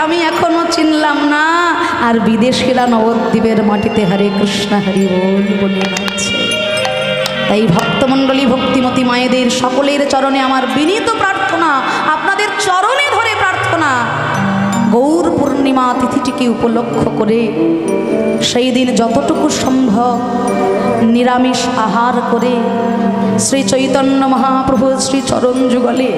আমি এখনো চিনলাম না, আর বিদেশিরা নবদ্বীপের মাটিতে হরে কৃষ্ণ হরি বল বলে যাচ্ছে। তাই ভক্তমণ্ডলী, ভক্তিমতী মায়েদের সকলের চরণে আমার বিনীত প্রার্থনা, আপনাদের চরণে ধরে প্রার্থনা, গৌর পূর্ণিমা তিথিটিকে উপলক্ষ করে সেই দিন যতটুকু সম্ভব নিরামিষ আহার করে শ্রী চৈতন্য মহাপ্রভু শ্রী চরণ যুগলে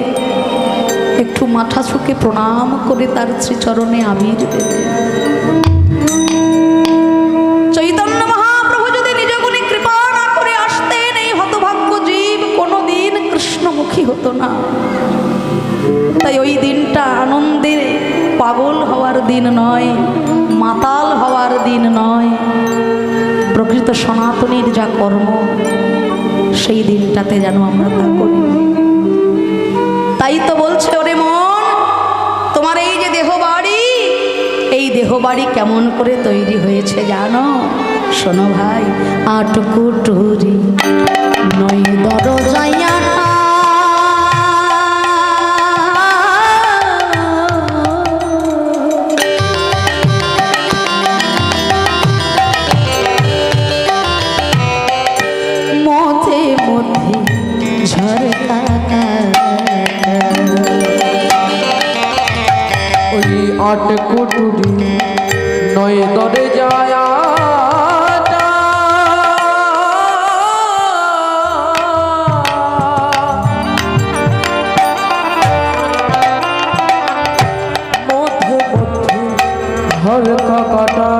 একটু মাথা ঝুঁকে প্রণাম করে তার শ্রীচরণে আবির দেবে। চৈতন্য মহাপ্রভু যদি নিজ গুণে কৃপা না করে আসতেন, এই হতভাগ্য জীব কোনোদিন কৃষ্ণমুখী হতো না। তাই ওই দিনটা আনন্দের পাগল হওয়ার দিন নয়, মাতাল হওয়ার দিন নয়, প্রকৃত সনাতনীর যা কর্ম সেই দিনটাতে যেন আমরা তা করি। তাই তো বলছে, ওরে মন, তোমার এই যে দেহবাড়ি, এই দেহবাড়ি কেমন করে তৈরি হয়েছে জানো? শোনো ভাই, 8 কুটুরি 9 দরজায়া, মধ্যে মধ্যে ঝরকা, ওই 8 কুটুরি 9 দরজায়া, মধ্যে মধ্যে ঝরকা কাটা,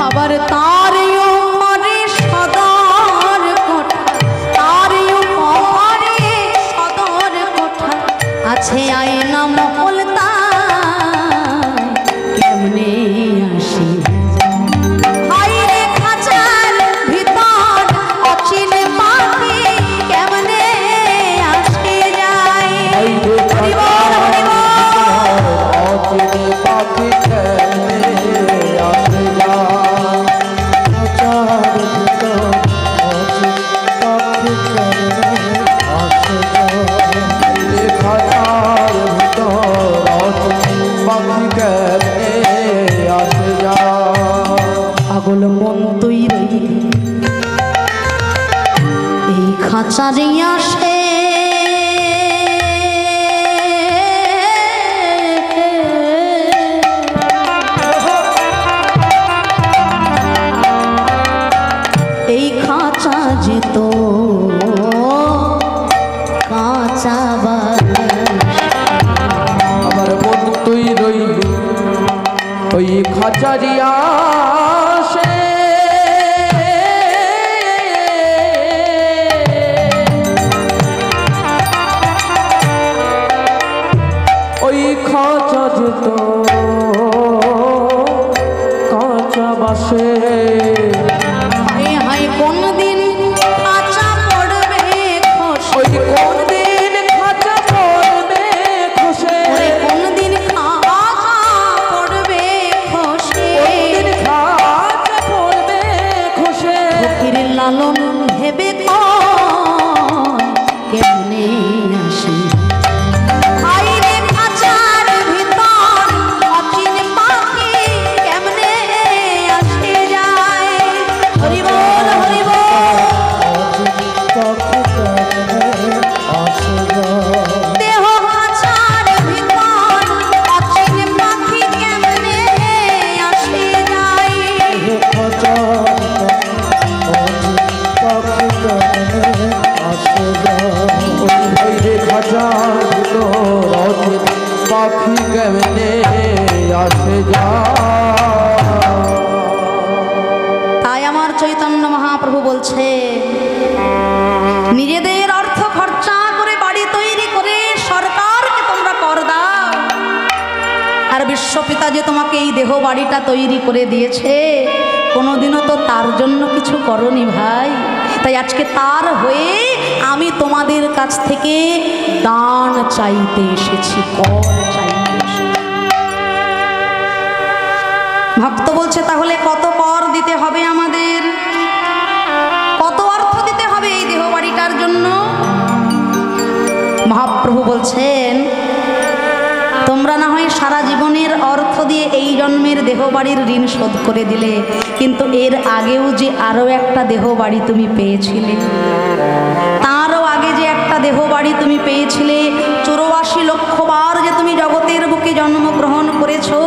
আবার তারও পরে সদর কোঠা, তারও পরে সদর কোঠা, আছে আয়না মহলতা, কেমনে আসি হায়রে খাঁচার ভিতর অচিন পাখি, কেমনে আসে যায়। হরি বল, হরি বল। অচিনে পাখি কেমনে আসে যায়, খাঁচার ভিতর অচিনে পাখি কেমনে আসে যায়, খাঁচার ভিতর অচিনে পাখি কেমনে আসে যায়। পাগল মন তৈরি এই খাঁচারে আসে, এই খাঁচা যেত কাঁচা আমার মন তুই রইলি ওই খাঁচারিয়া সে, ওই খাঁচা যেত কাঁচা বাসে, হায় হায় কোন দিন খাঁচা পড়বে খসে, ওই কোন দিন খাঁচা পড়বে খসে, কোন দিন খাঁচা পড়বে খসে, কোন দিন খাঁচা পড়বে খসে, ফকির লালন ভেবে কেমনে আসে হায়রে খাঁচার ভিতর অচিন পাখি, কেমনে আসে যায়। হরি বল, হরি বল। দেহ খাঁচার ভিতর অচিন পাখি, কেমনে আসে যায়। পাখি কেমনে আসে যায়। তাই আমার চৈতন্য মহাপ্রভু বলছে, নিজেদের অর্থ খরচা করে বাড়ি তৈরি করে সরকারকে তোমরা কর দাও, আর বিশ্বপিতা যে তোমাকে এই দেহ বাড়িটা তৈরি করে দিয়েছে, কোনোদিনও তো তার জন্য কিছু করনি ভাই। তাই আজকে তার হয়ে আমি তোমাদের কাছ থেকে দান চাইতে এসেছি, কর চাইতে এসেছি। ভক্ত বলছে, তাহলে কত কর দিতে হবে আমাদের, কত অর্থ দিতে হবে এই দেহ বাড়িটার জন্য? মহাপ্রভু বলছেন, তোমরা না হয় সারা জীবনের অর্থ দিয়ে এই জন্মের দেহ বাড়ির ঋণ শোধ করে দিলে, কিন্তু এর আগেও যে আরও একটা দেহ বাড়ি তুমি পেয়েছিলে, তারও আগে যে একটা দেহ বাড়ি তুমি পেয়েছিলে, 84 লক্ষ বার যে তুমি জগতের বুকে জন্মগ্রহণ করেছো,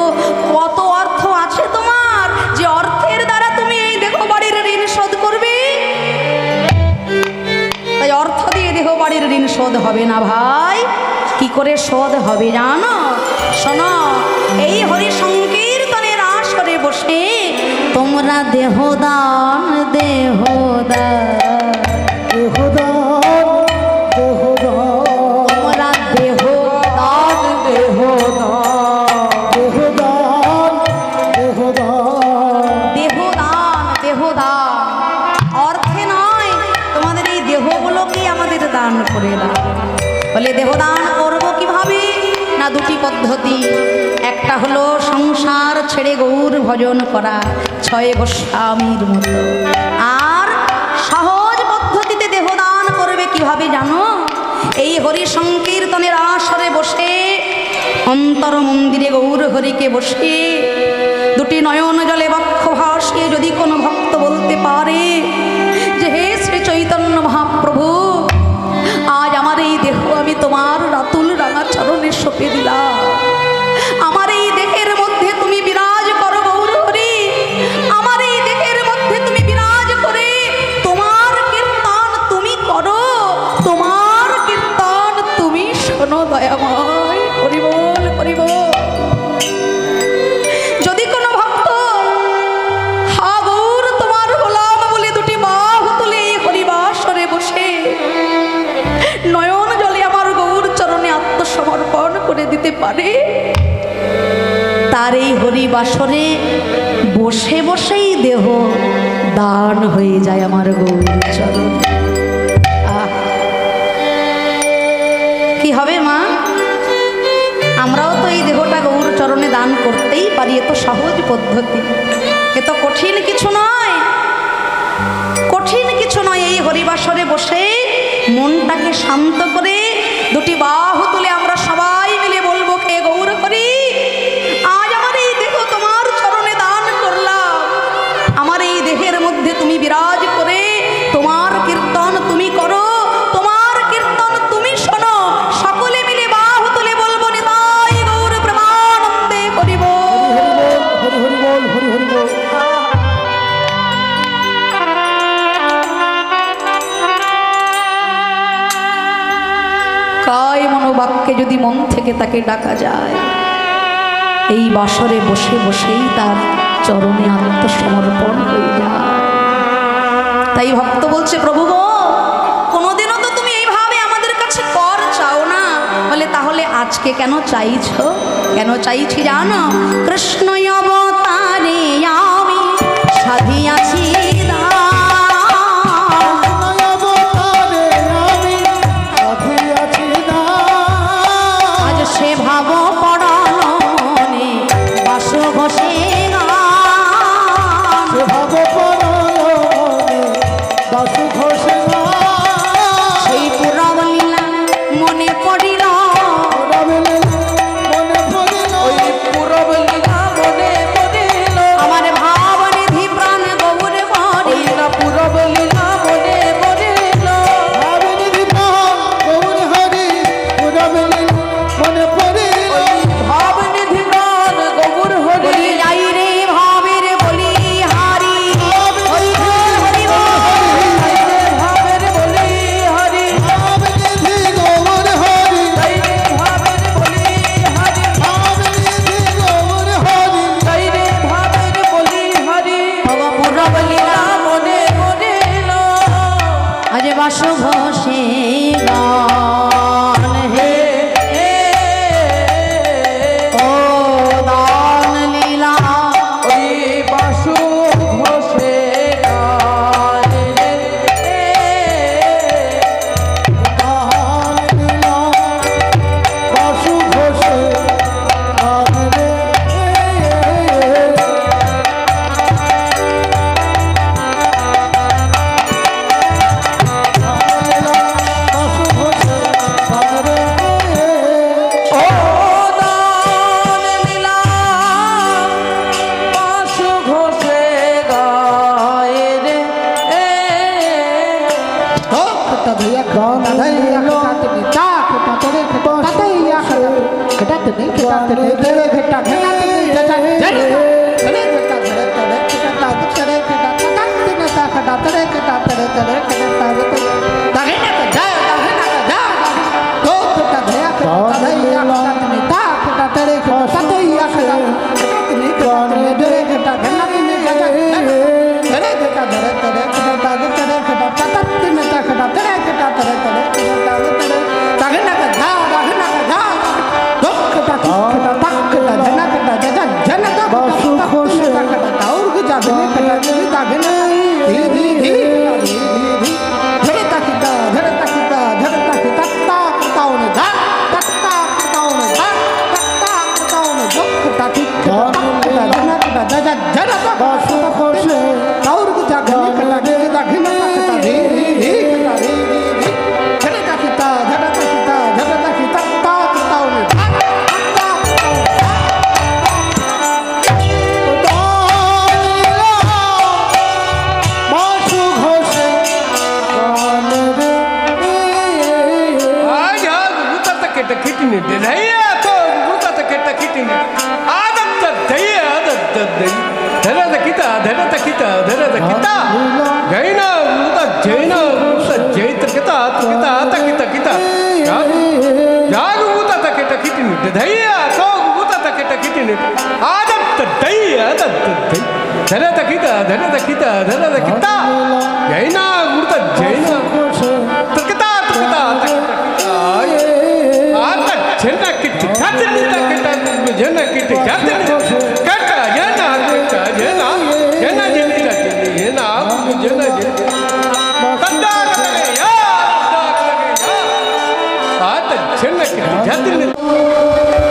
কত অর্থ আছে তোমার যে অর্থের দ্বারা তুমি এই দেহ বাড়ির ঋণ শোধ করবে? তাই অর্থ দিয়ে দেহ বাড়ির ঋণ শোধ হবে না ভাই। কি করে শোধ হবে জানো? শোনো, এই হরি সংকীর্তনের আসরে বসে তোমরা দেহদান দেহদান দেহদান দেহদান তোমরা দেহদান দেহদান দেহদান দেহদান দেহদান দেহদান অর্থে নয়, তোমাদের এই দেহগুলোকেই আমাদের দান করে দাও। বলে দেহদান করবো কিভাবে? না, দুটি পদ্ধতি। একটা হলো সংসার ছেড়ে গৌর ভজন করা 6 গোস্বামীর মতো, আর সহজ পদ্ধতিতে দেহদান করবে কিভাবে জানো? এই হরি সংকীর্তনের আসরে বসে অন্তর মন্দিরে গৌর হরিকে বসে দুটি নয়ন জলে বক্ষ ভাসিয়ে যদি কোনো ভক্ত বলতে পারে যে হে শ্রী চৈতন্য মহাপ্রভু, আজ আমার এই দেহ আমি তোমার রাতুল রাঙা চরণে সঁপে দিলাম, আমার এই দেহের মধ্যে তুমি বিরাজ করো গৌর হরি, আমার এই দেহের মধ্যে তুমি বিরাজ করে তোমার কীর্তন তুমি করো, তোমার কীর্তন তুমি শোনো দয়াময়। হরি বল হরি বল। যদি কোনো ভক্ত হা গৌর তোমার গোলাম বলে দুটি বাহু তুলে এই হরিবাসরে বসে নয়ন জলে আমার গৌর চরণে আত্মসমর্পণ করে দিতে পারে, তার এই হরিবাসরে বসে বসেই দেহ দান হয়ে যায় আমার গৌর চরণ। কি হবে মা? আমরাও তো এই দেহটা গৌর চরণে দান করতেই পারি, এ তো সহজ পদ্ধতি, এ তো কঠিন কিছু নয়, কঠিন কিছু নয়। এই হরিবাসরে বসে মনটাকে শান্ত করে দুটি বাহু তুলে আমরা সবাই মিলে বলবো, হে গৌর হরি, আজ আমার এই দেহ তোমার চরণে দান করলাম, আমার এই দেহের মধ্যে তুমি বিরাজ করে তোমার কীর্তন তুমি করো, তোমার কীর্তন তুমি শোনো। সকলে মিলে বাহু তুলে বলবো, নিতাই গৌর প্রেমানন্দে হরি বল। হরি হরি বল হরি হরি বল। কায় মনোবাক্যে যদি মন থেকে তাকে ডাকা যায়, এই বাসরে বসে বসেই তার চরণে আত্মসমর্পণ হয়ে যায়। তাই ভক্ত বলছে, প্রভু গো, কোনোদিনও তো তুমি এইভাবে আমাদের কাছে কর চাও না, বলে তাহলে আজকে কেন চাইছো? কেন চাইছি জানো? কৃষ্ণ অবতারে আমি সাধিয়াছি সে ভাব পড়ানো মনে বাস বসে সেই পুরব লীলা মনে পড়িল, মনে পড়িল, ওই পুরব লীলা মনে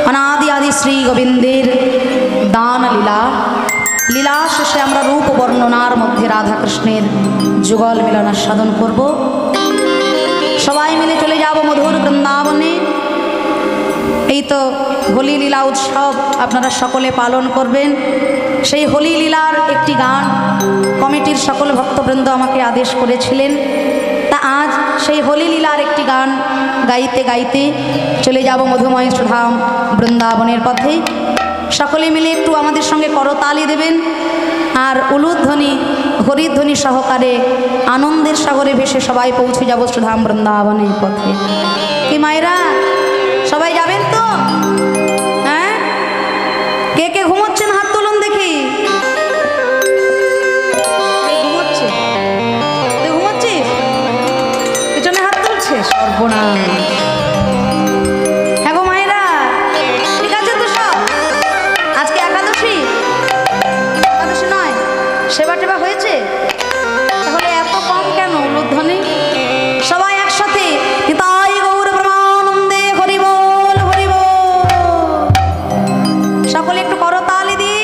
अनादि आदि श्री गोविंदेर दान लीला लीला शेषे आमरा रूप बर्णनार मध्य राधा कृष्णेर जुगल मिलन साधन करब सबाई मिले चले যাব मधुर बृंदावने এই তো হোলি লীলা উৎসব আপনারা সকলে পালন করবেন সেই হোলি লীলার একটি গান কমিটির সকল ভক্তবৃন্দ আমাকে আদেশ করেছিলেন তা আজ সেই হোলি লীলার একটি গান গাইতে গাইতে চলে যাব মধুময় সুধাম বৃন্দাবনের পথে সকলে মিলে একটু আমাদের সঙ্গে করতালি দেবেন আর উলুধ্বনি হরিধ্বনি সহকারে আনন্দের সাগরে ভেসে সবাই পৌঁছে যাব সুধাম বৃন্দাবনের পথে কি মায়েরা সবাই যাবেন তো হ্যাঁ কে কে ঘুমোচ্ছেন হাত তুলুন দেখি ঘুমোচ্ছে তুই ঘুমোচ্ছিস পিছনে হাত তুলছে সর্বনাশ হ্যাঁ গো মায়েরা ঠিক আছে তো সব আজকে একাদশী একাদশী নয় সেবা টেবা হয়েছে তাহলে এত কম কেন উলুধ্বনি সবাই একসাথে তাই গৌর ব্রহ্মানন্দে হরি বল হরি বল সকলে একটু করতালি দিয়ে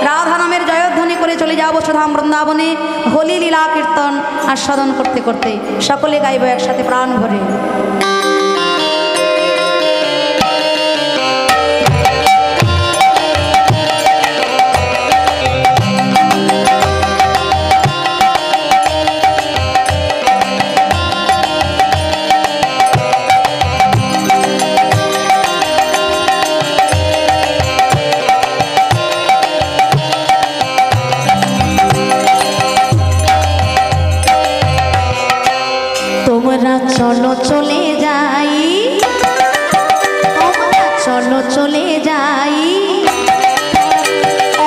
রাধা নামের জয়ধ্বনি করে চলে যাব সুধাম বৃন্দাবনে হোলি লীলা কীর্তন আস্বাদন করতে করতে সকলে গাইব একসাথে প্রাণ ভরে তোমরা চলো চলে যাই তোমরা চলো চলে যাই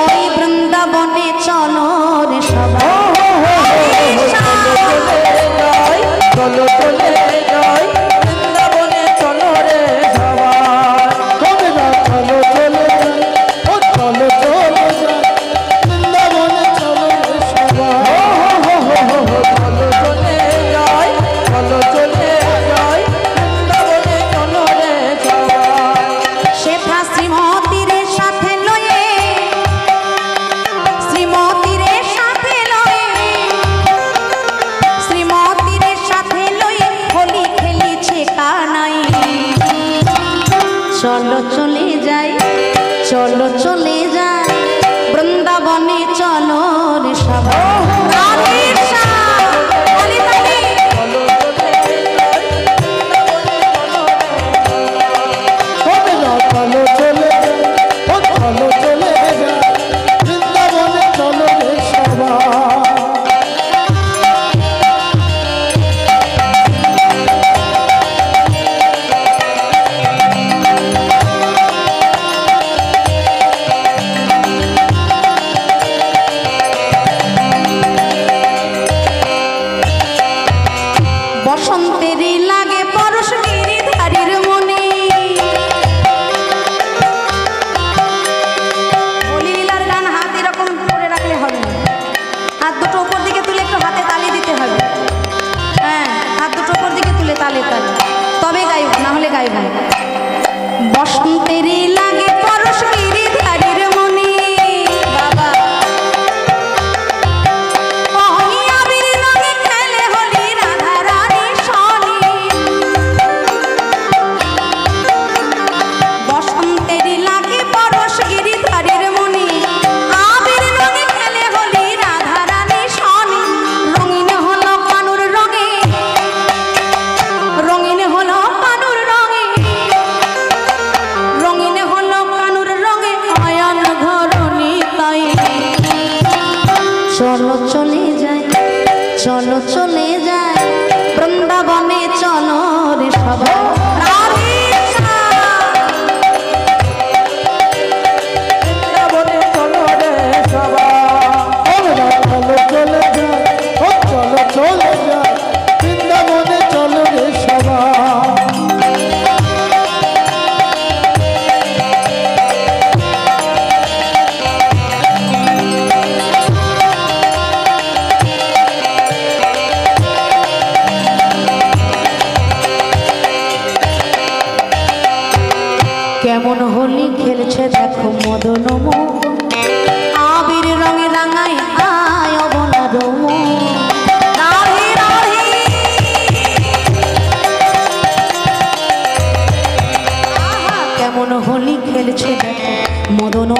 ওই বৃন্দাবনে চলো রে সবাই চলো চলে যাই বৃন্দাবনে চলো রে সবাই তোমরা চলো চলে যাই ও চলো চলে যাই বৃন্দাবনে চলো রে সবাই চলো চলে যাই চলো চলে যাই বৃন্দাবনে চলো রে সবাই শেফা শ্রীমতীর সাথে লয়ে শ্রীমতীর সাথে লয়ে শ্রীমতীর সাথে লয়ে হোলি খেলিছে কানাই চলো চলে যাই চলো চলে যাই বৃন্দাবনে চলো রে সবাই রাধে শ্যাম, তালি তালি। চলো চলে যাই কেমন হোলি খেলছে দেখো মদন মোহন, আবির রঙে রাঙাই আয় অবনার মন। রাধে রাধে আহা, কেমন হোলি খেলছে দেখো মদন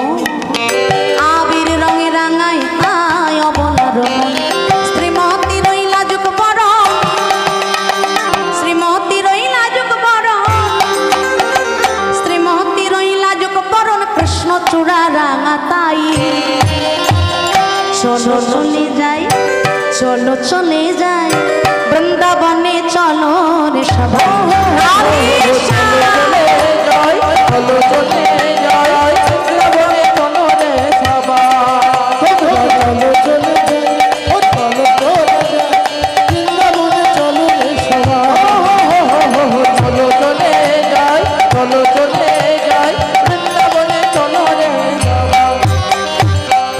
আবির রঙে রাঙাই আয় অবনার মন। শ্রীমতী রইলা যুগ বড়, শ্রীমতী রইলা যুগ বড়, শ্রীমতী রইলা যুগ বরণ কৃষ্ণ চূড়া রাঙা তাই। চলো চলে যাই, চলো চলে যাই বৃন্দাবনে, চলো রে সবাই।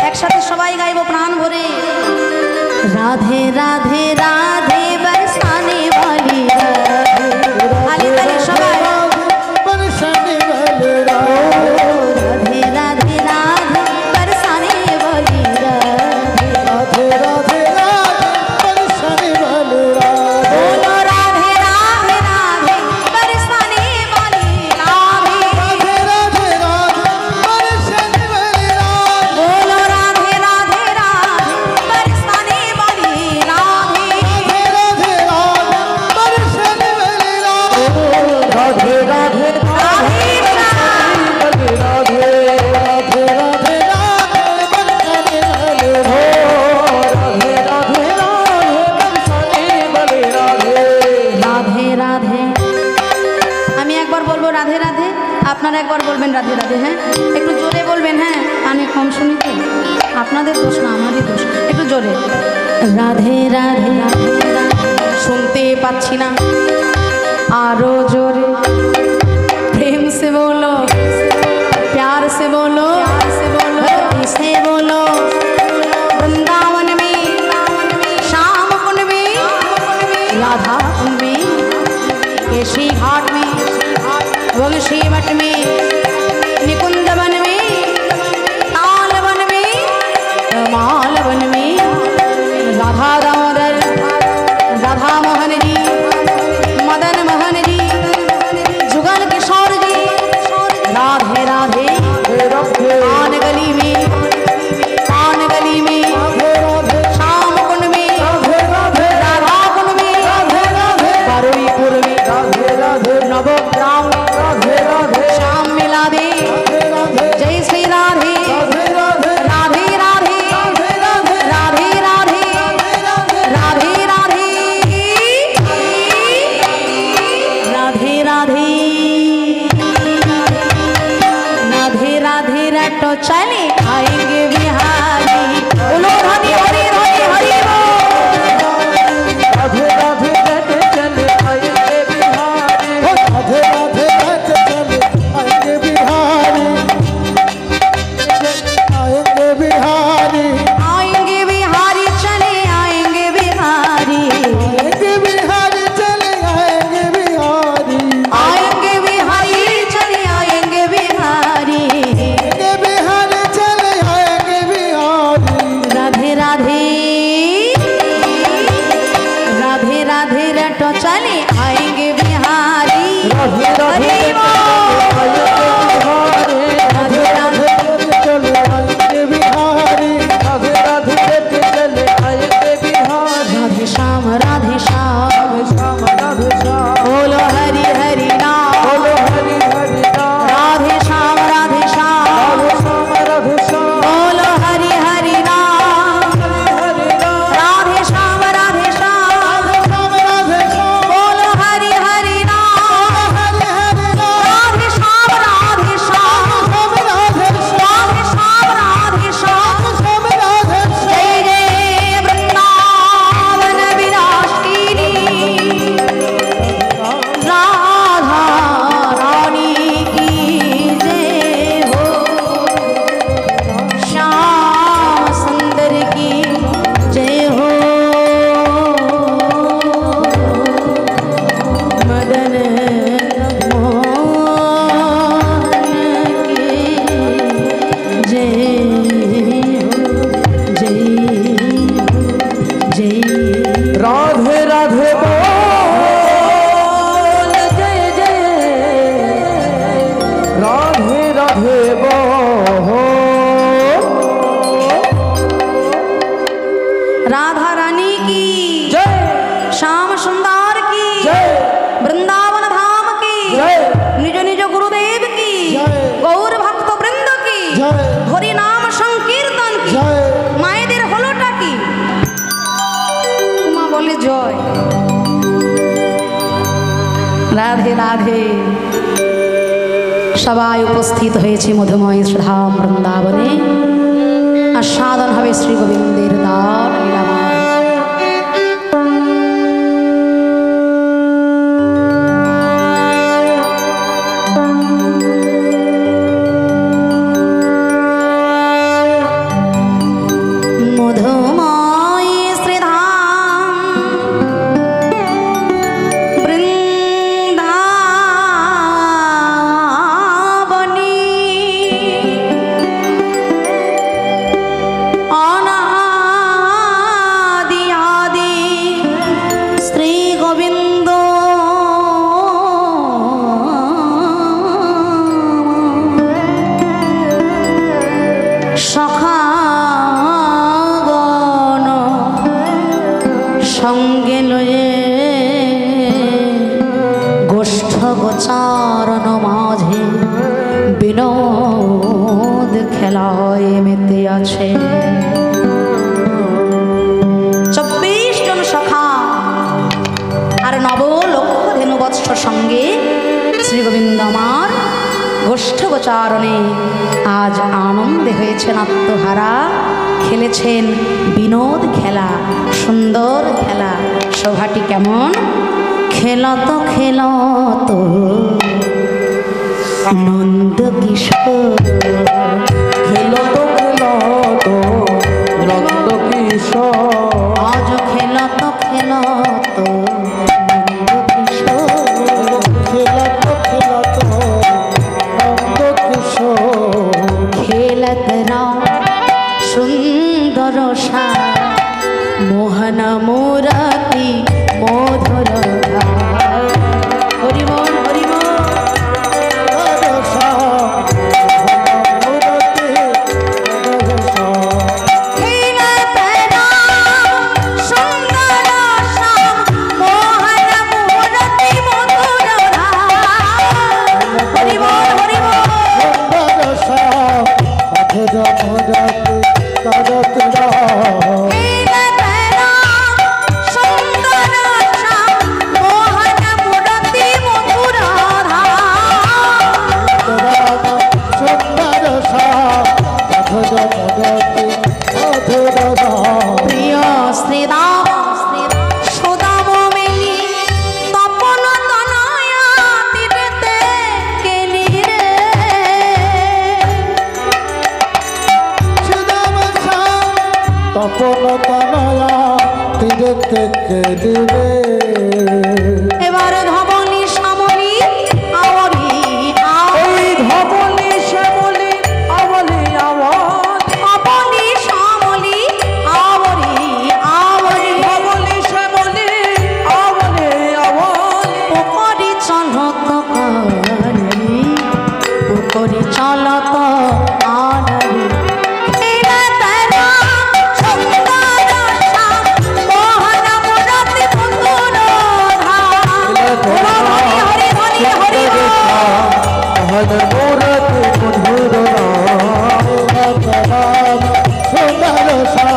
একসাথে সবাই গাইব প্রাণ ভরে। রাধে রাধে রাধে বরসানে वाली राधे, আলি তালি সবাই। রাধে রাধে রাধে বরসানে वाली राधे, बोलो राधे राधे राधे बरसाने वाली राधे, बोलो राधे राधे राधे बरसाने वाली राधे। রাধে রাধে, আমি একবার বলবো রাধে রাধে, আপনারা একবার বলবেন রাধে রাধে। হ্যাঁ, একটু জোরে বলবেন। হ্যাঁ, কানে কম শুনি তো, আপনাদের দোষ না আমারই দোষ, একটু জোরে। রাধে রাধে রাধে রাধে, শুনতে পাচ্ছি না, আরো জোরে। प्रेम से बोलो, प्यार से बोलो, भक्ति से बोलो। वृंदावन में, श्याम कुंड में, राधा कुंड में, केशी घाट में, वंशी मठ में, निकुंज वन में, ताल वन में, माल वन में, राधा दामोदर, राधा मोहन जी, मदन मोहन जी, जुगल किशोर जी। राधे राधे पान गली में, पान गली में, श्याम कुंड में, राधा कुंड में, बरुईपुर में, नवग्राम में, श्याम मिला दे। जय श्री राधे राधे राधे राधे राधे राधे राधे राधे राधे राधे राधे राधे रटो चले आएंगे बिहारी। बोलो राधे हरि हरि हरि बोल। राधे राधे रटे चले आएंगे बिहारी, राधे राधे रटे चले आएंगे बिहारी, आएंगे बिहारी, आएंगे बिहारी चले आएंगे बिहारी, आएंगे बिहारी चले आएंगे बिहारी, आएंगे बिहारी चले आएंगे बिहारी, आएंगे बिहारी चले নাম সংকীর্তন কি? জয়। মায়েদের হলোটা কি? মা বলে জয়। রাধে রাধে। সবাই উপস্থিত হয়েছে মধুময় শ্রীধাম বৃন্দাবনে। আস্বাদন হবে শ্রী গোবিন্দের দান লীলাময়। মধুময় শ্রীধাম বৃন্দাবনী অনাদি আদি শ্রী গোবিন্দ সখাগণ সঙ্গে লয়ে গোষ্ঠ গোচারণ মাঝে বিনোদ খেলায় মেতে আছে। 24 জন সখা আর 9 লক্ষ ধেনু বৎস সঙ্গে শ্রী গোবিন্দ আমার গোষ্ঠ গোচারণে আজ আনন্দে হয়েছেন আত্মহারা, খেলেছেন বিনোদ খেলা, সুন্দর খেলা। শোভাটি কেমন? খেলত খেলত নন্দ কিশোর, খেলত খেলত নন্দ কিশোর, আজ খেলত খেলত নন্দ কিশোর। খেলত খেলত নন্দ কিশোর, খেলত রাম সুন্দর সা মোহন মুরাতি মধুর ধার। হরি বল হরি বল। রসা মূরতি রসা, খেলত রাম সুন্দর সা মোহন মুরাতি মধুর ধার। হরি বল হরি বল। রসা মধুর মূরতি করত রাম, খেলত রাম সুন্দর সা মোহন মুরাতি মধুর ধার। সুন্দর সা মধুর মূরতি মধুর রাম। প্রিয় শ্রীদাম সুদাম মেলি তপন তনয়া তীরেতে কেলি রে। সুদাম শ্যাম তপন তনয়া তীরেতে কেলিরে, এবার ধবনি শ্যামলি আওরি ওই ধবলি শ্যামলি আবলি আওয়াজ, ধবনি শ্যামলি আওরি আওরি ধবলি শ্যামলি আবলি আওয়াজ, পুকরি চলত কানি পুকরি চলত আনারি। খেলত রাম সুন্দর সা মোহন মুরাতি মধুর ধার। হরি হরি হরি হরি বল। মোহন মূরতি মধুর রাম, রাম সুন্দর সা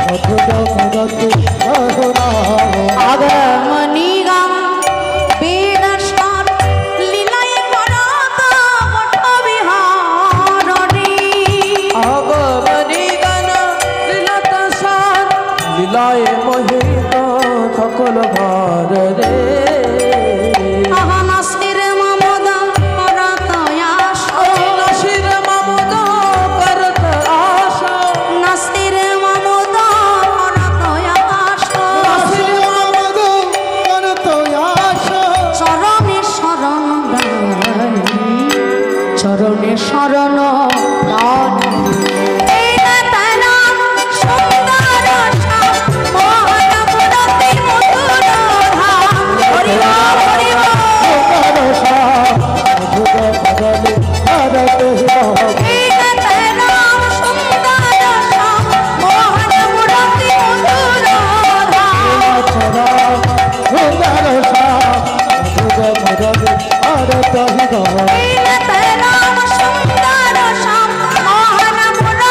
মধুর মূরতি মধুর রাম। আগমনি গাম বেদস্বর লীলায় করত মঠ বিহারণী। আগমনি গান লীলত সার, লীলায় মোহিত সকল ভার রে। আহানাসির মমদ করত আশ, নাসির মামুদ করত আশা, নাসির মমদ করত আশ। নাসির মামদ করত আশা, চরণে শরণ দানি, চরণে শরণ দানি। খেলত রাম সুন্দর সা মোহন মুরাতি মধুর ধার। হরি বল হরি বল। সুন্দর সা মধুর মূরতি করত রাম। খেলত রাম সুন্দর সা মোহন মুরাতি মধুর ধার। রাম সুন্দর সা মধুর মূরতি করত রাম। খেলত রাম সুন্দর সা মোহন মুরাতি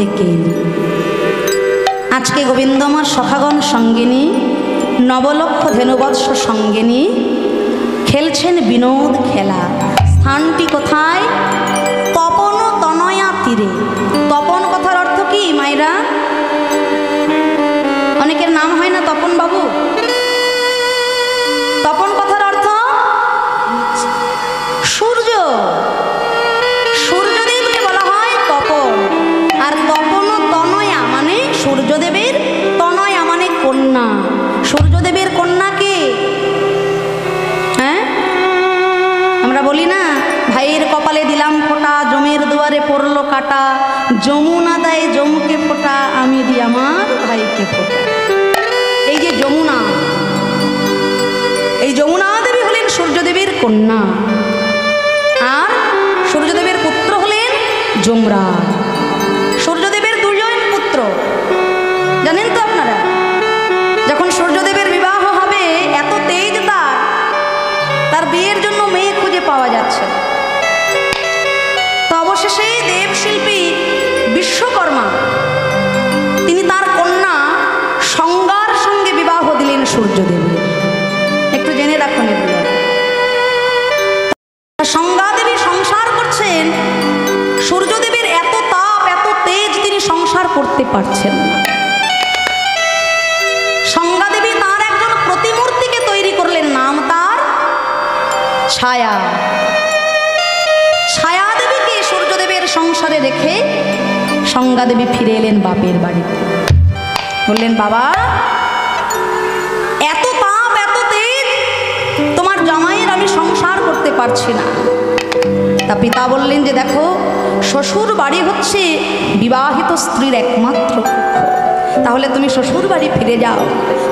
ডেকে এলি। আজকে গোবিন্দ আমার সখাগণ সঙ্গিনী, নবলক্ষ ধেনুবৎস সঙ্গিনী খেলছেন বিনোদ খেলা। স্থানটি কোথায়? তপন তনয়া তীরে। তপন কথার অর্থ কি মায়েরা? অনেকের নাম হয় না তপন বাবু। তপন কথার অর্থ সূর্য। সূর্যদেবকে বলা হয় তপন। আর তপন তনয়া মানে সূর্যদেবের, তনয়া মানে কন্যা। সূর্যদেবের কন্যা কে? হ্যাঁ, আমরা বলি না ভাইয়ের কপালে দিলাম ফোঁটা, জমের দুয়ারে পড়লো কাটা, যমুনা দেয় জমকে ফোঁটা, আমি দিই আমার ভাইকে ফোঁটা। এই যে যমুনা, এই যমুনা দেবী হলেন সূর্যদেবের কন্যা, আর সূর্যদেবের পুত্র হলেন যমরাজ। সূর্যদেবের দুজন পুত্র, জানেন তো আপনারা? যখন সূর্যদেবের বিবাহ হবে, এত তেজ তার বিয়ের জন্য মেয়ে খুঁজে পাওয়া যাচ্ছে। তো অবশেষে দেবশিল্পী বিশ্বকর্মা তিনি তার কন্যা সংজ্ঞার সঙ্গে বিবাহ দিলেন সূর্যদেবের। একটু জেনে রাখুন এগুলো। সংজ্ঞা দেবী সংসার করছেন, সূর্যদেবের এত তাপ এত তেজ তিনি সংসার করতে পারছেন না। সংজ্ঞা দেবী তার একজন প্রতিমূর্তিকে তৈরি করলেন, নাম তার ছায়া। ছায়া দেবীকে সূর্যদেবের সংসারে রেখে সংজ্ঞা দেবী ফিরে এলেন বাপের বাড়িতে। বললেন, বাবা এত তাপ এত তেজ, তোমার জামাইয়ের আমি সংসার করতে পারছি না। তা পিতা বললেন যে দেখো, শ্বশুর বাড়ি হচ্ছে বিবাহিত স্ত্রীর একমাত্র কক্ষ, তাহলে তুমি শ্বশুর বাড়ি ফিরে যাও।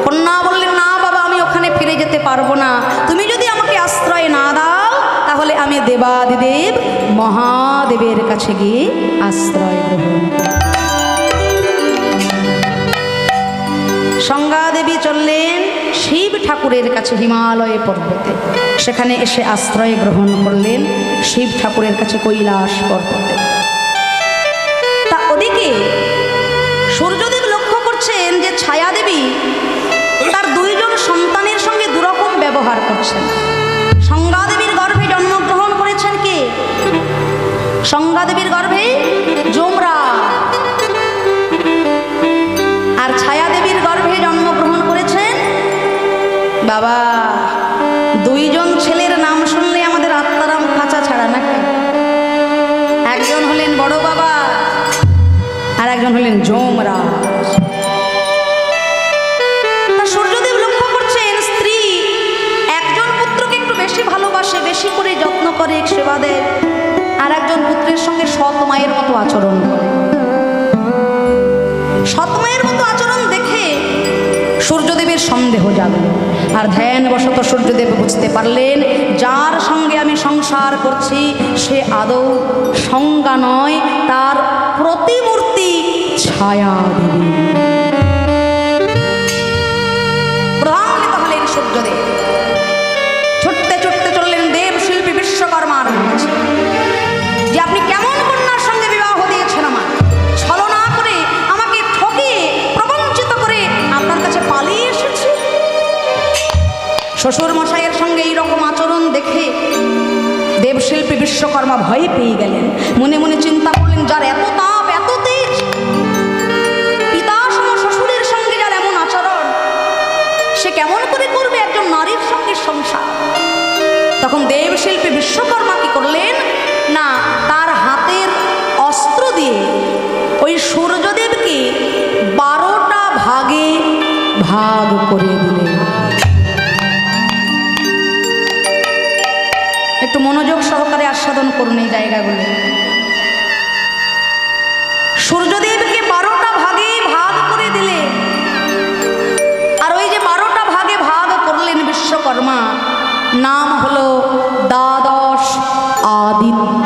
কন্যা বললেন, না বাবা, আমি ওখানে ফিরে যেতে পারবো না। তুমি যদি আমাকে আশ্রয় না দাও, তাহলে আমি দেবাদিদেব মহাদেবের কাছে গিয়ে আশ্রয় গ্রহণ করব। সংজ্ঞা দেবী চললেন শিব ঠাকুরের কাছে হিমালয় পর্বতে। সেখানে এসে আশ্রয় গ্রহণ করলেন শিব ঠাকুরের কাছে কৈলাস পর্বতে। তা ওদিকে সূর্যদেব লক্ষ্য করছেন যে ছায়া দেবী তার দুইজন সন্তানের সঙ্গে দুরকম ব্যবহার করছেন। সংজ্ঞা দেবীর গর্ভে জন্মগ্রহণ করেছেন কে? সংজ্ঞা দেবীর গর্ভে যমরাজ। আর ছায়া দেবীর গর্ভে জন্মগ্রহণ করেছেন বাবা। দুইজন ছেলের নাম শুনলে আমাদের আত্মারাম খাঁচা ছাড়া নাকি? একজন হলেন বড় বাবা, আর একজন হলেন যমরাজ। সূর্যদেব লক্ষ্য করছেন স্ত্রী একজন পুত্রকে একটু বেশি ভালোবাসে, বেশি করে যত্ন করে, সেবা দেয়, আর একজন পুত্রের সঙ্গে সৎ মায়ের মতো আচরণ করে। সৎ মায়ের মতো আচরণ দেখে সূর্যদেবের সন্দেহ জাগলো। আর ধ্যানবশত সূর্যদেব বুঝতে পারলেন, যার সঙ্গে আমি সংসার করছি সে আদৌ সংজ্ঞা নয়, তার প্রতিমূর্তি ছায়া দেবী। প্রধান্বিত হলেন সূর্যদেব। ছুটতে ছুটতে চললেন দেবশিল্পী বিশ্বকর্মার কাছে, যে আপনি কেমন কন্যার সঙ্গে বিবাহ দিয়েছেন আমার? ছলনা করে, আমাকে ঠকিয়ে, প্রবঞ্চিত করে আপনার কাছে পালিয়ে এসেছি। শ্বশুর মশাইয়ের সঙ্গে এইরকম আচরণ দেখে দেবশিল্পী বিশ্বকর্মা ভয় পেয়ে গেলেন। মনে মনে চিন্তা করলেন, যার এত তাপ এত তেজ, পিতাসম শ্বশুরের সঙ্গে যার এমন আচরণ, সে কেমন করে করবে একজন নারীর সঙ্গে সংসার? তখন দেবশিল্পী বিশ্বকর্মা কি করলেন না, তার হাতের অস্ত্র দিয়ে ওই সূর্যদেবকে 12টা ভাগে ভাগ করে দিলেন। একটু মনোযোগ সহকারে আস্বাদন করুন এই জায়গাগুলো। সূর্যদেবকে 12টা ভাগে ভাগ করে দিলে, আর ওই যে 12টা ভাগে ভাগ করলেন বিশ্বকর্মা, নাম হলো দ্বাদশ আদিত্য।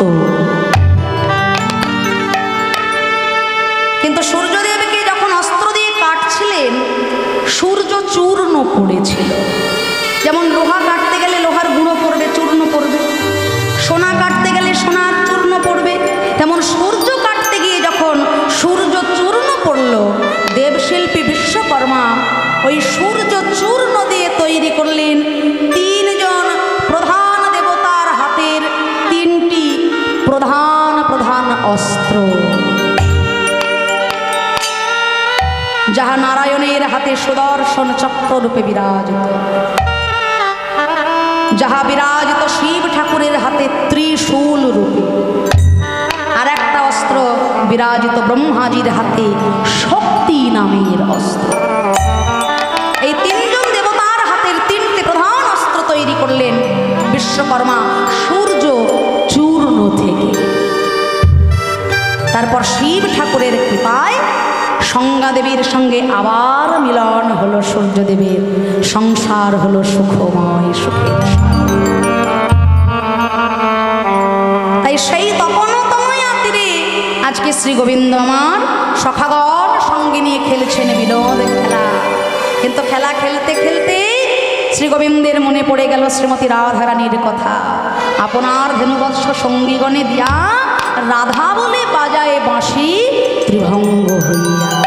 কিন্তু সূর্যদেবকে যখন অস্ত্র দিয়ে কাটছিলেন, সূর্য চূর্ণ পড়েছিল। যেমন লোহা কাটতে গেলে লোহার গুঁড়ো পড়বে, চূর্ণ পড়বে, সোনা কাটতে গেলে সোনার চূর্ণ পড়বে, তেমন সূর্য কাটতে গিয়ে যখন সূর্য অস্ত্র, যাহা নারায়ণের হাতে সুদর্শন চক্র রূপে বিরাজিত, যাহা বিরাজিত শিব ঠাকুরের হাতে ত্রিশূল রূপে, আর একটা অস্ত্র বিরাজিত ব্রহ্মাজির হাতে শক্তি নামের অস্ত্র। এই তিনজন দেবতার হাতের তিনটি প্রধান অস্ত্র তৈরি করলেন বিশ্বকর্মা সূর্য চূর্ণ থেকে। তারপর শিব ঠাকুরের কৃপায় সংজ্ঞা দেবীর সঙ্গে আবার মিলন হলো সূর্যদেবের, সংসার হলো সুখময় সুখের। তাই সেই তপনতময়া তীরে আজকে শ্রী গোবিন্দ আমার সখাগণ সঙ্গে নিয়ে খেলছেন বিনোদ খেলা। কিন্তু খেলা খেলতে খেলতে শ্রী গোবিন্দের মনে পড়ে গেল শ্রীমতী রাধারানীর কথা। আপনার ধেনুবৎস সঙ্গীগণে দিয়া রাধা বলে বাজায় বাঁশি ত্রিভঙ্গ হইয়া।